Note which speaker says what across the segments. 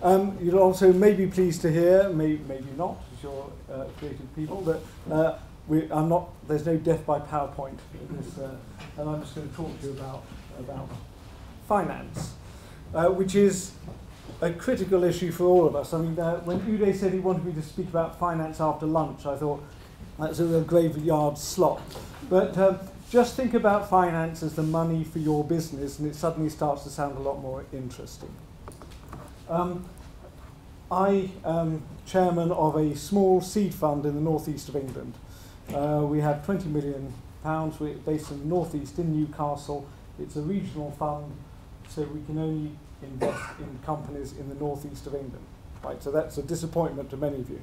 Speaker 1: You'll also may be pleased to hear, maybe not, as you're creative people, that there's no death by PowerPoint in this, and I'm just going to talk to you about finance, which is a critical issue for all of us. I mean, when Uday said he wanted me to speak about finance after lunch, I thought that's a real graveyard slot. But just think about finance as the money for your business, and it suddenly starts to sound a lot more interesting. I am chairman of a small seed fund in the northeast of England. We have £20 million. We're based in the northeast in Newcastle. It's a regional fund, so we can only invest in companies in the northeast of England. Right, so that's a disappointment to many of you.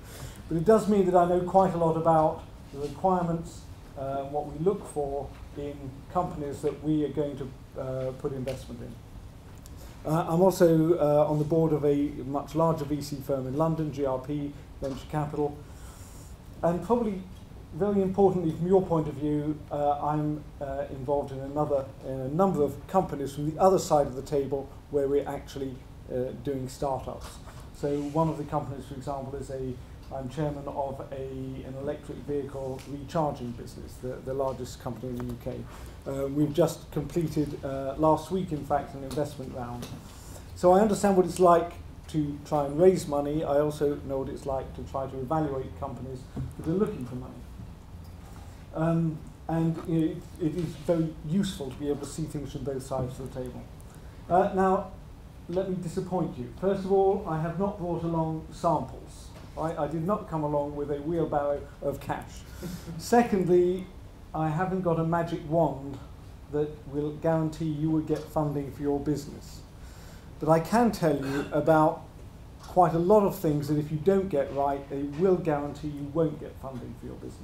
Speaker 1: But it does mean that I know quite a lot about the requirements, what we look for in companies that we are going to put investment in. I'm also on the board of a much larger VC firm in London, GRP, Venture Capital. And probably very importantly from your point of view, I'm involved in a number of companies from the other side of the table where we're actually doing startups. So one of the companies, for example, I'm chairman of an electric vehicle recharging business, the largest company in the UK. We've just completed, last week in fact, an investment round. So I understand what it's like to try and raise money. I also know what it's like to try to evaluate companies that are looking for money. And you know, it is very useful to be able to see things from both sides of the table. Now, let me disappoint you. First of all, I have not brought along samples. I did not come along with a wheelbarrow of cash. Secondly, I haven't got a magic wand that will guarantee you will get funding for your business. But I can tell you about quite a lot of things that if you don't get right, they will guarantee you won't get funding for your business.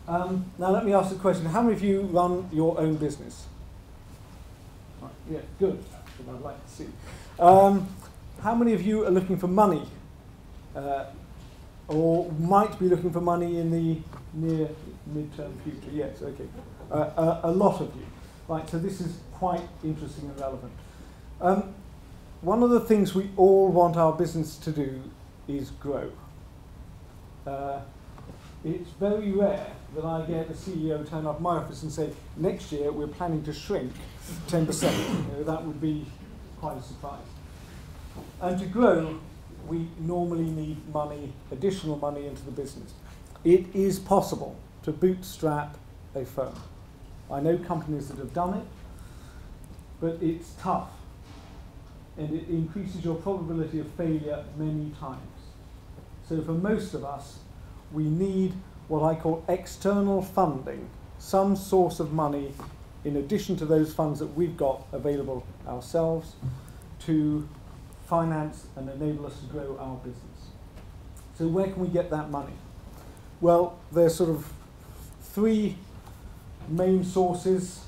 Speaker 1: Now let me ask the question, how many of you run your own business? Right, yeah, good, that's what I'd like to see. How many of you are looking for money? Or might be looking for money in the near mid-term future? Yes, okay. A lot of you. Right, so this is quite interesting and relevant. One of the things we all want our business to do is grow. It's very rare that I get a CEO turn up my office and say, next year we're planning to shrink 10%. You know, that would be quite a surprise. And to grow, we normally need money, additional money into the business. It is possible to bootstrap a firm. I know companies that have done it, but it's tough. And it increases your probability of failure many times. So for most of us, we need what I call external funding, some source of money in addition to those funds that we've got available ourselves to finance and enable us to grow our business. So where can we get that money? Well, there's sort of three main sources,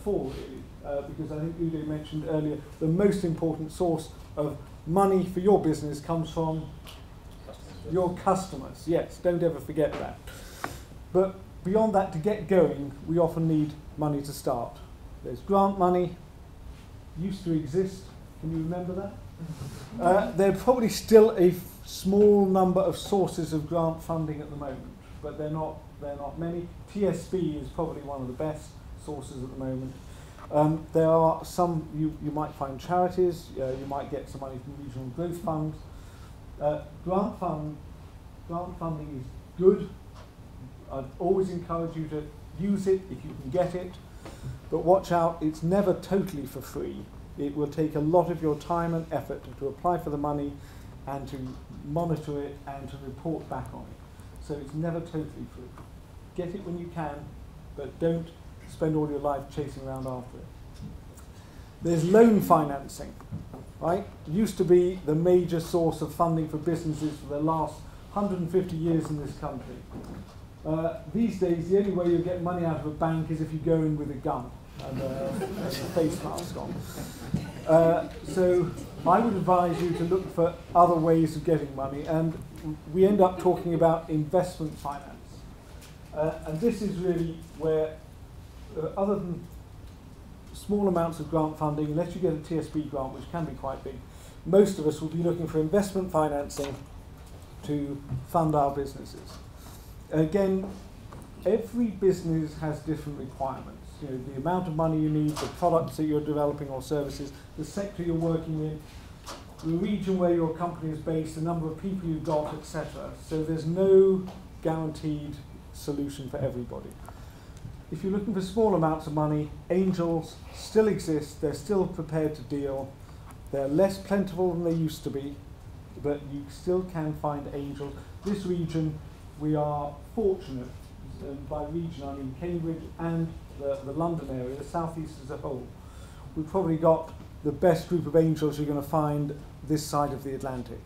Speaker 1: four really, because I think Uday mentioned earlier, the most important source of money for your business comes from your customers. Yes, don't ever forget that. But beyond that, to get going, we often need money to start. There's grant money, used to exist. Can you remember that? There are probably still a small number of sources of grant funding at the moment, but they're not many. TSB is probably one of the best sources at the moment. There are some, you might find charities, you might get some money from regional growth funds. Grant funding is good. I'd always encourage you to use it if you can get it, but watch out, it's never totally for free. It will take a lot of your time and effort to apply for the money and to monitor it and to report back on it. So it's never totally free. Get it when you can, but don't spend all your life chasing around after it. There's loan financing, right? It used to be the major source of funding for businesses for the last 150 years in this country. These days, the only way you get money out of a bank is if you go in with a gun and a face mask on. So I would advise you to look for other ways of getting money, and we end up talking about investment finance. And this is really where, other than small amounts of grant funding, unless you get a TSB grant, which can be quite big, most of us will be looking for investment financing to fund our businesses. Again, every business has different requirements. You know, the amount of money you need, the products that you're developing or services, the sector you're working in, the region where your company is based, the number of people you've got, etc. So there's no guaranteed solution for everybody. If you're looking for small amounts of money, angels still exist, they're still prepared to deal. They're less plentiful than they used to be, but you still can find angels. This region, we are fortunate, by region I mean Cambridge and the London area, the southeast as a whole. We've probably got the best group of angels you're going to find this side of the Atlantic.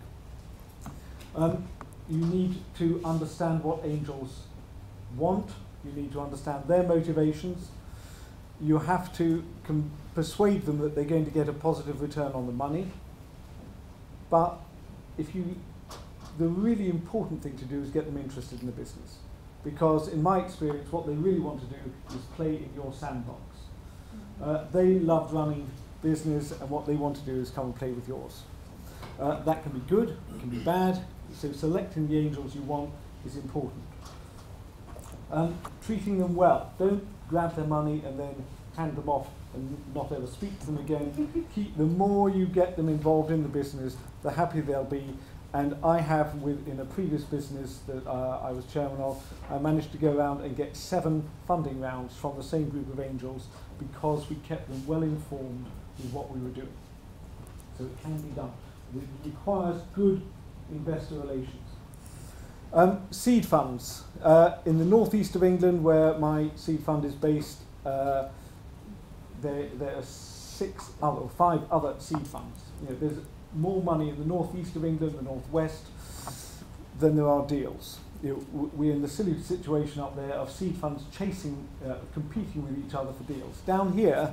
Speaker 1: You need to understand what angels want. You need to understand their motivations. You have to persuade them that they're going to get a positive return on the money. But the really important thing to do is get them interested in the business. Because in my experience, what they really want to do is play in your sandbox. They love running business, and what they want to do is come and play with yours. That can be good, it can be bad, so selecting the angels you want is important. Treating them well. Don't grab their money and then hand them off and not ever speak to them again. The more you get them involved in the business, the happier they'll be. And I have, in a previous business that I was chairman of, I managed to go around and get 7 funding rounds from the same group of angels because we kept them well informed with what we were doing. So it can be done. It requires good investor relations. Seed funds. In the northeast of England, where my seed fund is based, there are 5 other seed funds. You know, there's more money in the northeast of England, the northwest, than there are deals. You know, we're in the silly situation up there of seed funds competing with each other for deals. Down here,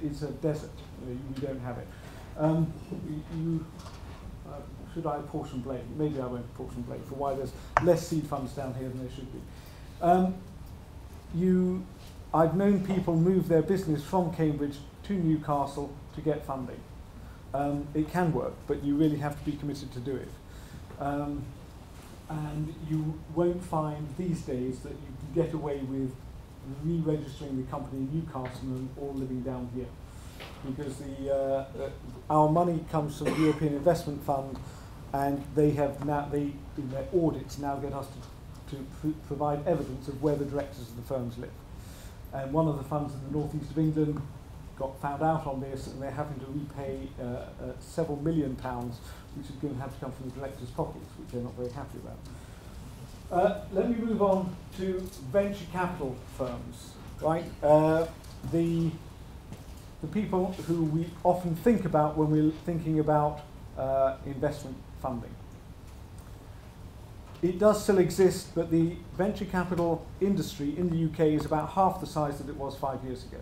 Speaker 1: it's a desert. You don't have it. Should I apportion blame? Maybe I won't apportion blame for why there's less seed funds down here than there should be. I've known people move their business from Cambridge to Newcastle to get funding. It can work, but you really have to be committed to do it. And you won't find these days that you can get away with re-registering the company in Newcastle and all living down here. Because our money comes from the European Investment Fund, and they have now, in their audits, now get us to provide evidence of where the directors of the firms live. And one of the funds in the northeast of England got found out on this, and they're having to repay several £million, which is going to have to come from the directors' pockets, which they're not very happy about. Let me move on to venture capital firms. Right, the people who we often think about when we're thinking about investment funding. It does still exist, but the venture capital industry in the UK is about half the size that it was 5 years ago.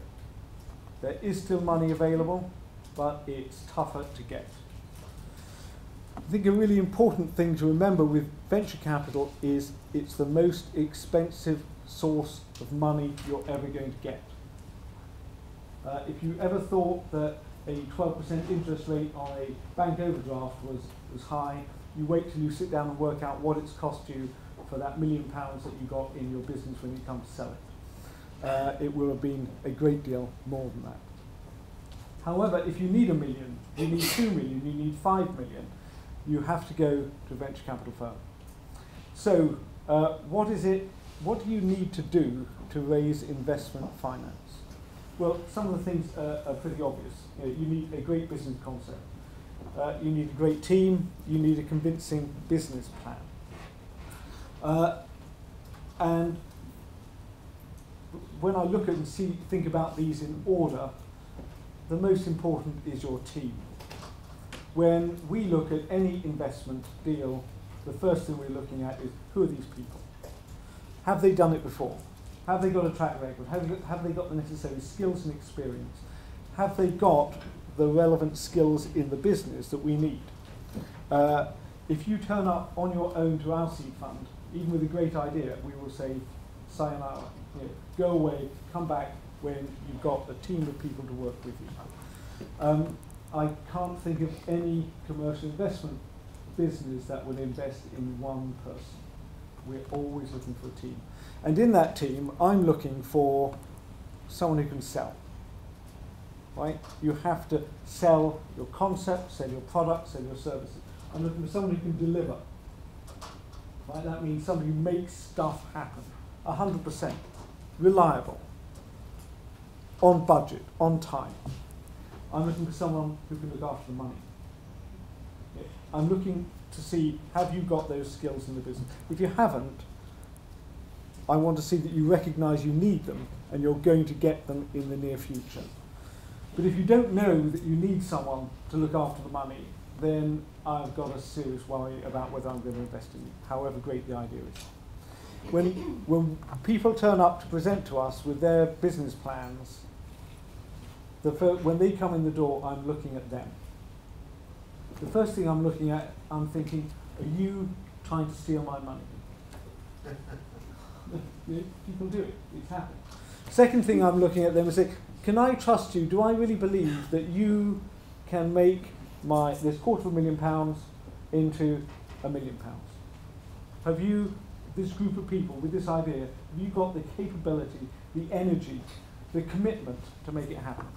Speaker 1: There is still money available, but it's tougher to get. I think a really important thing to remember with venture capital is it's the most expensive source of money you're ever going to get. If you ever thought that a 12% interest rate on a bank overdraft was high, you wait till you sit down and work out what it's cost you for that £1 million that you got in your business when you come to sell it. It will have been a great deal more than that. However, if you need £1 million, you need 2 million, you need 5 million, you have to go to a venture capital firm. So, what do you need to do to raise investment finance? Well, some of the things are pretty obvious. You need a great business concept. You need a great team. You need a convincing business plan. And when I look at and think about these in order, the most important is your team. When we look at any investment deal, the first thing we're looking at is, who are these people? Have they done it before? Have they got a track record? Have they got the necessary skills and experience? Have they got the relevant skills in the business that we need? If you turn up on your own to our seed fund, even with a great idea, we will say, sayonara. Go away, come back when you've got a team of people to work with you. I can't think of any commercial investment business that would invest in one person. We're always looking for a team. And in that team, I'm looking for someone who can sell. Right? You have to sell your concept, sell your product, sell your services. I'm looking for someone who can deliver. Right? That means somebody who makes stuff happen. 100%. Reliable. On budget. On time. I'm looking for someone who can look after the money. Yeah. I'm looking to see, have you got those skills in the business? If you haven't, I want to see that you recognise you need them and you're going to get them in the near future. But if you don't know that you need someone to look after the money, then I've got a serious worry about whether I'm going to invest in you, however great the idea is. When people turn up to present to us with their business plans, when they come in the door, I'm looking at them. The first thing I'm looking at, I'm thinking, are you trying to steal my money? People do it. It's happened. Second thing I'm looking at them is say, can I trust you? Do I really believe that you can make this £250,000 into £1 million? Have you, this group of people with this idea, have you got the capability, the energy, the commitment to make it happen?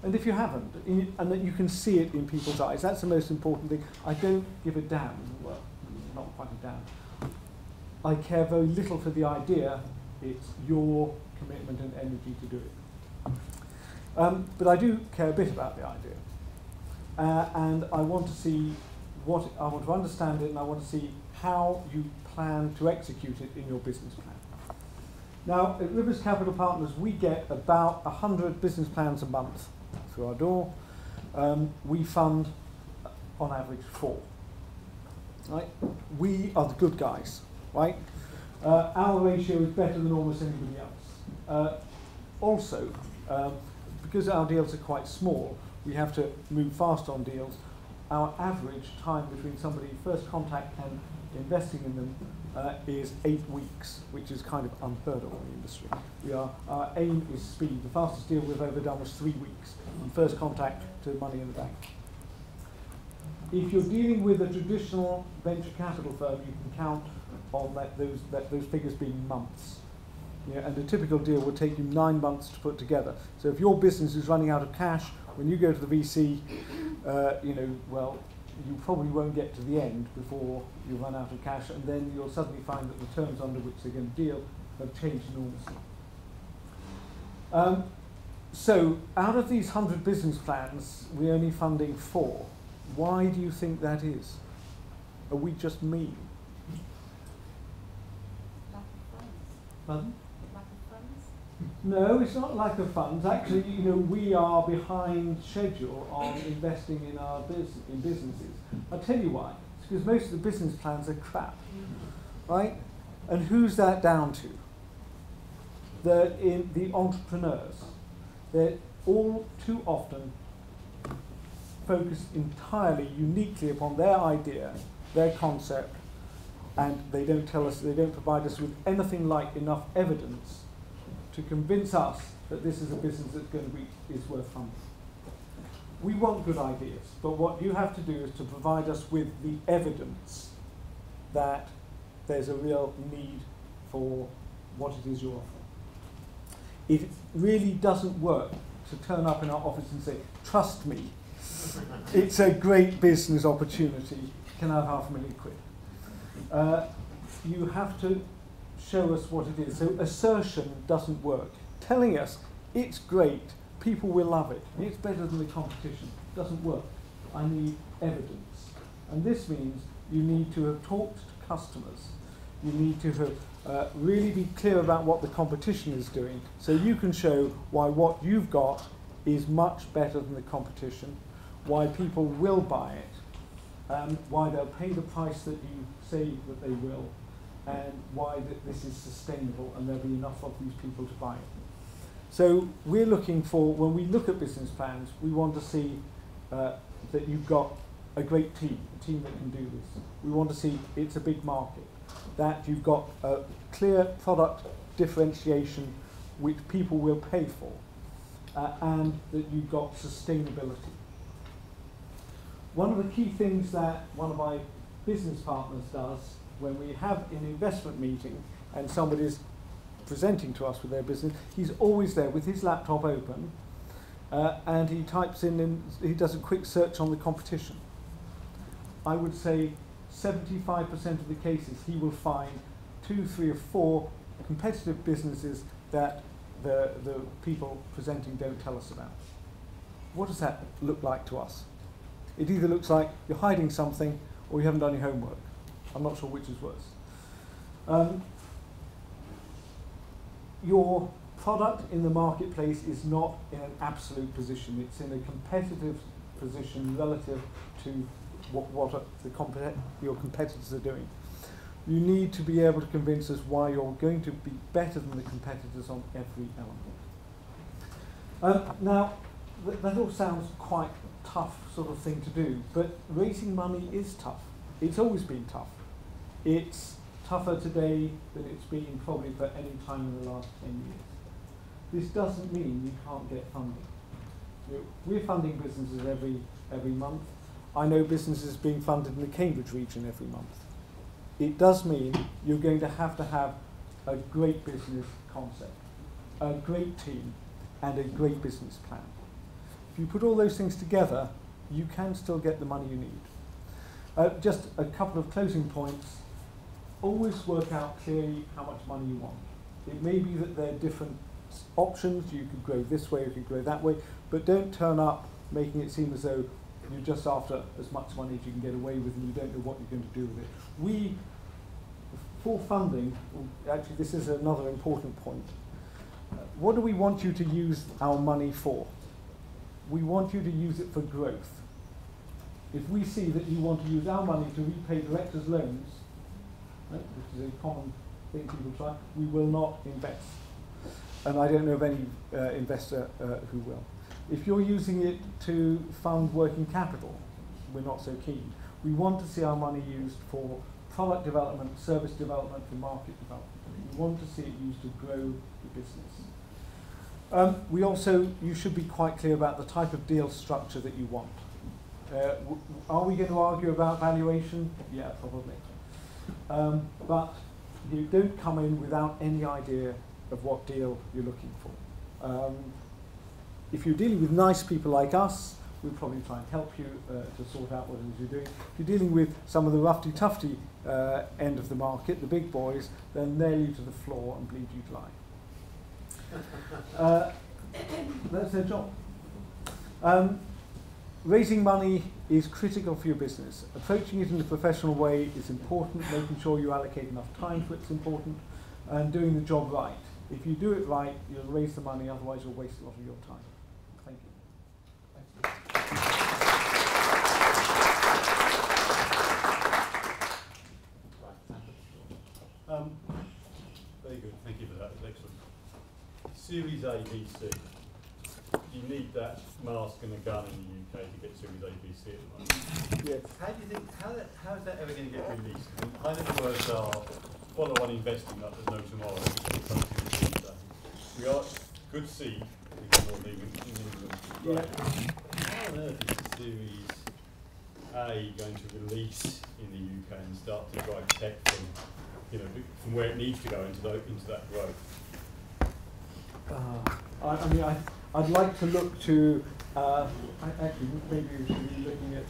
Speaker 1: And if you haven't, and that you can see it in people's eyes, that's the most important thing. I don't give a damn. Well, not quite a damn. I care very little for the idea. It's your commitment and energy to do it. But I do care a bit about the idea. And I want to see I want to understand it, and I want to see how you plan to execute it in your business plan. Now, at Rivers Capital Partners, we get about 100 business plans a month through our door. We fund, on average, 4. Right? We are the good guys. Right? Our ratio is better than almost anybody else. Also, because our deals are quite small, we have to move fast on deals. Our average time between somebody first contact and investing in them is 8 weeks, which is kind of unheard of in the industry. Our aim is speed. The fastest deal we've ever done was 3 weeks, from first contact to money in the bank. If you're dealing with a traditional venture capital firm, you can count on those figures being months. Yeah, and a typical deal would take you 9 months to put together. So if your business is running out of cash, when you go to the VC, you probably won't get to the end before you run out of cash, and then you'll suddenly find that the terms under which they're going to deal have changed enormously. So out of these 100 business plans, we're only funding 4. Why do you think that is? Are we just mean?
Speaker 2: Lack of funds.
Speaker 1: Pardon?
Speaker 2: Lack of funds?
Speaker 1: No, it's not lack of funds. Actually, we are behind schedule on investing in our businesses. I'll tell you why. It's because most of the business plans are crap, right? And who's that down to? The entrepreneurs. They're all too often focused entirely, uniquely upon their idea, their concept, and they don't provide us with anything like enough evidence to convince us that this is a business that's is worth funding. We want good ideas, but what you have to do is to provide us with the evidence that there's a real need for what it is you're offering. It really doesn't work to turn up in our office and say, trust me, it's a great business opportunity, can I have £500,000? You have to show us what it is. So assertion doesn't work. Telling us it's great, people will love it, it's better than the competition, doesn't work. I need evidence. And this means you need to have talked to customers. You need to have really be clear about what the competition is doing, so you can show why what you've got is much better than the competition, why people will buy it, why they'll pay the price that you say that they will, and why that this is sustainable and there'll be enough of these people to buy it. So we're looking for, when we look at business plans, we want to see that you've got a great team, a team that can do this. We want to see it's a big market, that you've got a clear product differentiation which people will pay for, and that you've got sustainability. One of the key things that one of my business partners does when we have an investment meeting and somebody's presenting to us with their business, he's always there with his laptop open, and he types in and he does a quick search on the competition. I would say 75% of the cases he will find 2, 3 or 4 competitive businesses that the people presenting don't tell us about. What does that look like to us? It either looks like you're hiding something or you haven't done your homework. I'm not sure which is worse. Your product in the marketplace is not in an absolute position. It's in a competitive position relative to what your competitors are doing. You need to be able to convince us why you're going to be better than the competitors on every element. Now, that all sounds quite tough sort of thing to do, but raising money is tough. It's always been tough. It's tougher today than it's been probably for any time in the last 10 years. This doesn't mean you can't get funding. We're funding businesses every month. I know businesses being funded in the Cambridge region every month. It does mean you're going to have a great business concept, a great team, and a great business plan. If you put all those things together, you can still get the money you need. Just a couple of closing points. Always work out clearly how much money you want. It may be that there are different options. You could grow this way, you could grow that way, but don't turn up making it seem as though you're just after as much money as you can get away with and you don't know what you're going to do with it. For funding, actually this is another important point. What do we want you to use our money for? We want you to use it for growth. If we see that you want to use our money to repay directors' loans, right, which is a common thing people try, we will not invest. And I don't know of any investor who will. If you're using it to fund working capital, we're not so keen. We want to see our money used for product development, service development, and market development. We want to see it used to grow the business. You should be quite clear about the type of deal structure that you want. Are we going to argue about valuation? Yeah, probably. But you don't come in without any idea of what deal you're looking for. If you're dealing with nice people like us, we'll probably try and help you to sort out what it is you're doing. If you're dealing with some of the roughy-tufty end of the market, the big boys, then nail you to the floor and bleed you dry. That's their job. Raising money is critical for your business. Approaching it in a professional way is important. Making sure you allocate enough time to it is important. And doing the job right. If you do it right, you'll raise the money, otherwise you'll waste a lot of your time. Thank you.
Speaker 3: Very good, thank you for that, that's excellent. Series A, B, C. You need that mask and a gun in the UK to get Series A, B, C at the moment.
Speaker 1: Yes.
Speaker 3: How do you think, how is that ever going to get released? I mean, high net worths are follow-on investing like there's no tomorrow. We are good seed, in England.
Speaker 1: Yeah.
Speaker 3: How on earth is Series A going to release in the UK and start to drive tech from where it needs to go into that growth?
Speaker 1: I'd like to look to, actually maybe we should be looking at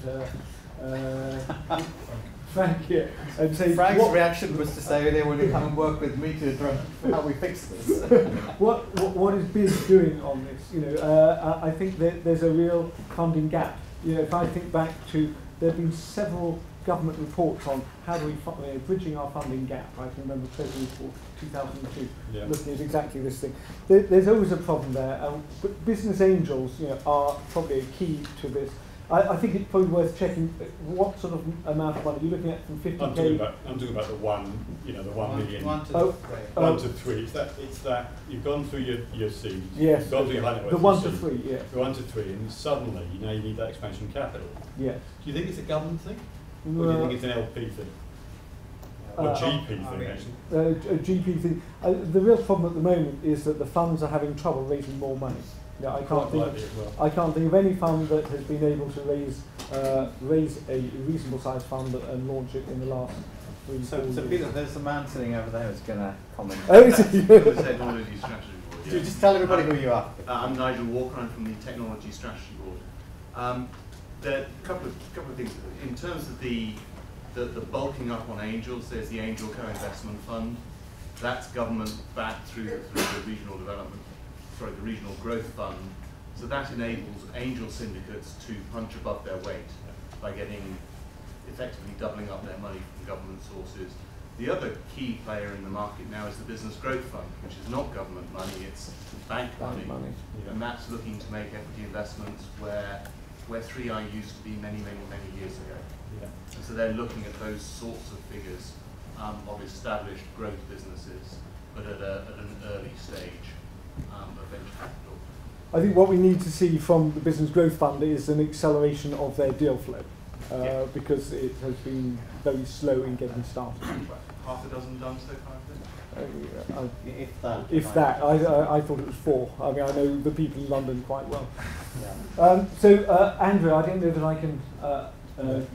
Speaker 1: Frank here and say
Speaker 4: Frank's reaction was to say they want to come and work with me to how we fix this.
Speaker 1: what is BIS doing on this? I think that there's a real funding gap. If I think back to, there have been several government reports on how do we bridging our funding gap. I can remember Treasury Report 2002 looking at exactly this thing. There's always a problem there, but business angels are probably a key to this. I think it's probably worth checking what sort of amount of money you're looking at from 50k.
Speaker 3: I'm talking about the 1 million.
Speaker 4: 1 to 3.
Speaker 3: 1 to 3. It's that you've gone through your seed.
Speaker 1: Yes.
Speaker 3: You've gone through your high net worth.
Speaker 1: The 1 to 3. Yeah.
Speaker 3: The 1 to 3, and suddenly now you need that expansion capital.
Speaker 1: Yes.
Speaker 3: Do you think it's a government thing, or do you think it's an LP thing? Or GP thing, actually?
Speaker 1: A GP thing. The real problem at the moment is that the funds are having trouble raising more money. I can't think of any fund that has been able to raise raise a reasonable sized fund and launch it in the last 3
Speaker 4: So
Speaker 1: 4 years.
Speaker 4: Peter, there's a man sitting over there who's going to comment.
Speaker 1: Oh, is it?
Speaker 5: The Technology Strategy Board.
Speaker 4: So just tell everybody who you are.
Speaker 5: I'm Nigel Walker. I'm from the Technology Strategy Board. There are a couple of things. In terms of the bulking up on angels, there's the Angel Co-Investment Fund. That's government backed through the regional development, sorry, the Regional Growth Fund. So that enables angel syndicates to punch above their weight by getting effectively doubling up their money from government sources. The other key player in the market now is the Business Growth Fund, which is not government money, it's bank money.
Speaker 1: Yeah.
Speaker 5: And that's looking to make equity investments where 3i used to be many years ago.
Speaker 3: Yeah.
Speaker 5: And so they're looking at those sorts of figures of established growth businesses, but at an early stage of venture capital.
Speaker 1: I think what we need to see from the Business Growth Fund is an acceleration of their deal flow, because it has been very slow in getting started.
Speaker 5: Half a dozen done so far, I think?
Speaker 4: If that.
Speaker 1: I thought it was 4. I mean, I know the people in London quite well.
Speaker 4: Yeah.
Speaker 1: So, Andrew, I don't know that I can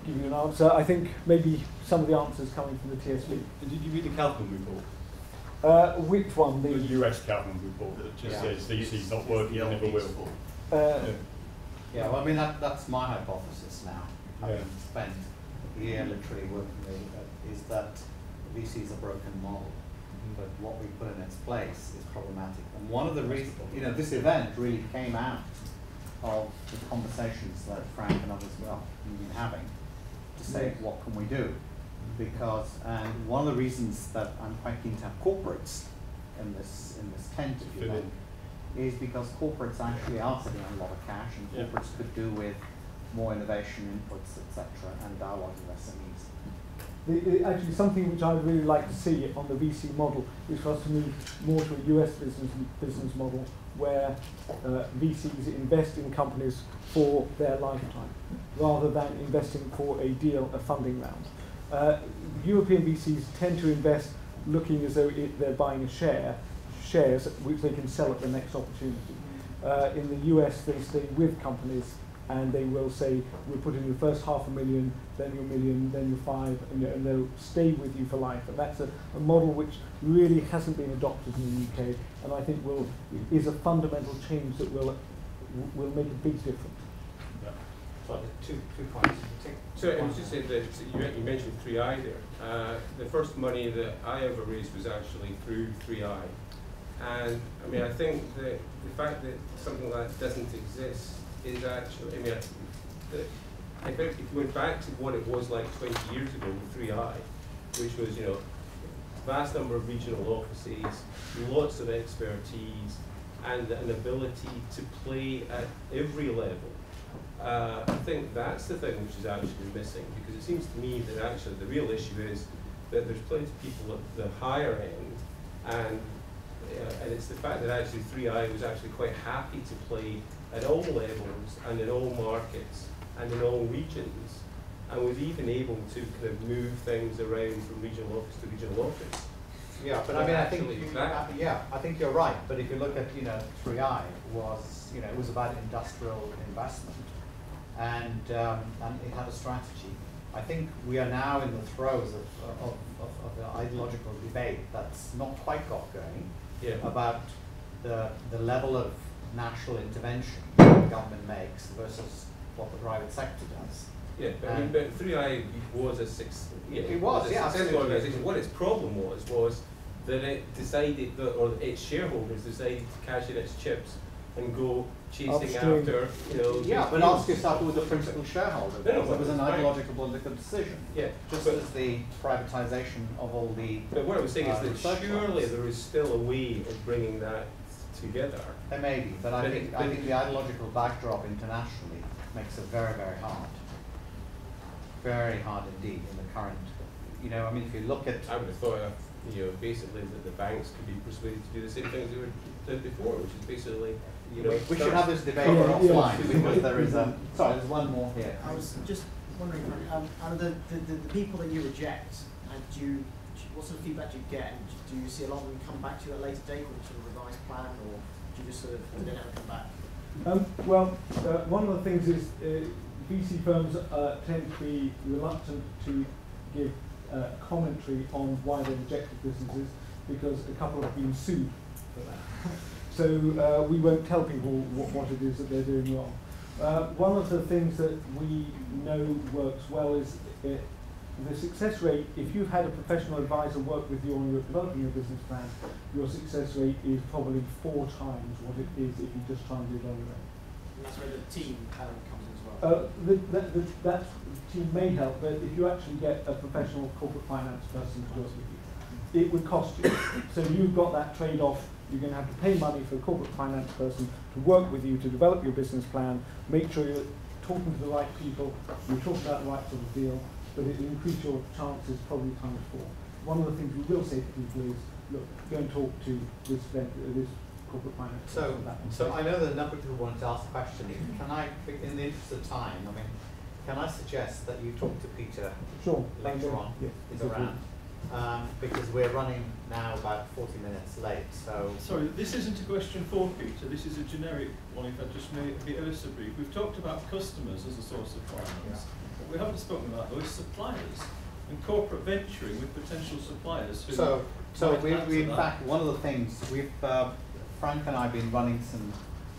Speaker 1: give you an answer. I think maybe some of the answers coming from the TSB.
Speaker 3: Did you read the Kaufman report?
Speaker 1: Which one?
Speaker 3: The US Kaufman report that just says VC's not working and never will.
Speaker 4: Yeah, well, I mean, that's my hypothesis now.
Speaker 3: Yeah.
Speaker 4: Having spent a year literally working with it, is that VC is a broken model. But what we put in its place is problematic. And one of the reasons, this event really came out of the conversations that Frank and others have been having to say, what can we do? Because, and one of the reasons that I'm quite keen to have corporates in this tent, if you like, is because corporates actually are sitting on a lot of cash, and corporates could do with more innovation inputs, etc., and dialogue with SMEs.
Speaker 1: Actually, something which I'd really like to see on the VC model is for us to move more to a US business model where VCs invest in companies for their lifetime, rather than investing for a deal, a funding round. European VCs tend to invest looking as though they're buying shares which they can sell at the next opportunity. In the US, they stay with companies and they will say, we'll put in your first $500,000, then your $1 million, then your 5, and they'll stay with you for life. And that's a model which really hasn't been adopted in the UK, and I think is a fundamental change that will make a big difference.
Speaker 6: So two points. So I was just saying that you mentioned 3i there. The first money that I ever raised was actually through 3i. And I mean, I think that the fact that something like that doesn't exist is actually, I think if you went back to what it was like 20 years ago with 3i, which was, vast number of regional offices, lots of expertise, and an ability to play at every level. I think that's the thing which is actually missing, because it seems to me that actually the real issue is that there's plenty of people at the higher end, and it's the fact that actually 3i was actually quite happy to play at all levels and in all markets and in all regions, and was even able to kind of move things around from regional office to regional office.
Speaker 4: Yeah, but I mean, I think you're right. But if you look at 3i was it was about industrial investment, and it had a strategy. I think we are now in the throes of the ideological debate that's not quite got going about the level of national intervention that the government makes versus what the private sector does.
Speaker 6: Yeah, but 3i was a successful organisation. What its problem was that it decided that, or its shareholders decided to cash in its chips and go chasing after,
Speaker 4: Yeah, but ask yourself who the principal shareholder was. It was an
Speaker 6: fine.
Speaker 4: ideological political decision.
Speaker 6: Yeah,
Speaker 4: just as the privatisation of all the.
Speaker 6: But what I was saying is that surely there is still a way of bringing that together.
Speaker 4: There may be, but I think the ideological backdrop internationally makes it very, very hard. Very hard indeed in the current. If you look at.
Speaker 6: I would have thought, basically that the banks could be persuaded to do the same things they were did before, which is basically,
Speaker 4: We should have this debate offline because there is a. Sorry, there's one more here.
Speaker 7: I was just wondering, out of the people that you reject, what sort of feedback do you get? And do you see a lot of them come back to you at a later date with a sort of revised plan, or do you just sort of, do they never come back?
Speaker 1: Well, one of the things is VC firms tend to be reluctant to give commentary on why they rejected businesses because a couple have been sued for that. So we won't tell people what it is that they're doing wrong. One of the things that we know works well is the success rate. If you've had a professional advisor work with you on your developing your business plan, your success rate is probably 4 times what it is if you just try and do it on your own.
Speaker 7: And that's where the team element comes in as well.
Speaker 1: That team may help, but if you actually get a professional corporate finance person to work with you, it would cost you. So you've got that trade-off. You're going to have to pay money for a corporate finance person to work with you to develop your business plan, make sure you're talking to the right people, you're talking about the right sort of deal, but it will increase your chances probably times 4. One of the things we will say to people is, look, go and talk to this corporate finance person.
Speaker 4: So I know that a number of people wanted to ask questions. Can I, in the interest of time, I mean, can I suggest that you talk to Peter later on?
Speaker 1: Yes,
Speaker 4: He's around. Because we're running now about 40 minutes late, so...
Speaker 8: Sorry, this isn't a question for Peter, this is a generic one, if I just may be ever so brief. We've talked about customers as a source of finance. What we haven't spoken about, though, is suppliers and corporate venturing with potential suppliers. Who
Speaker 4: so we in fact, one of the things, Frank and I have been running some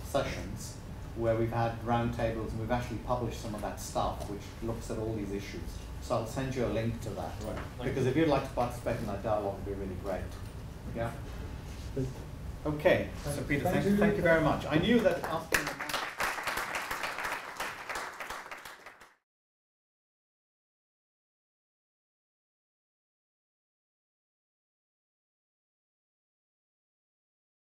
Speaker 4: sessions where we've had roundtables and we've actually published some of that stuff which looks at all these issues. So I'll send you a link to that.
Speaker 8: Right.
Speaker 4: Because if you'd like to participate in that dialogue, it would be really great. Yeah? Okay, so Peter, thank you very much. I knew that asking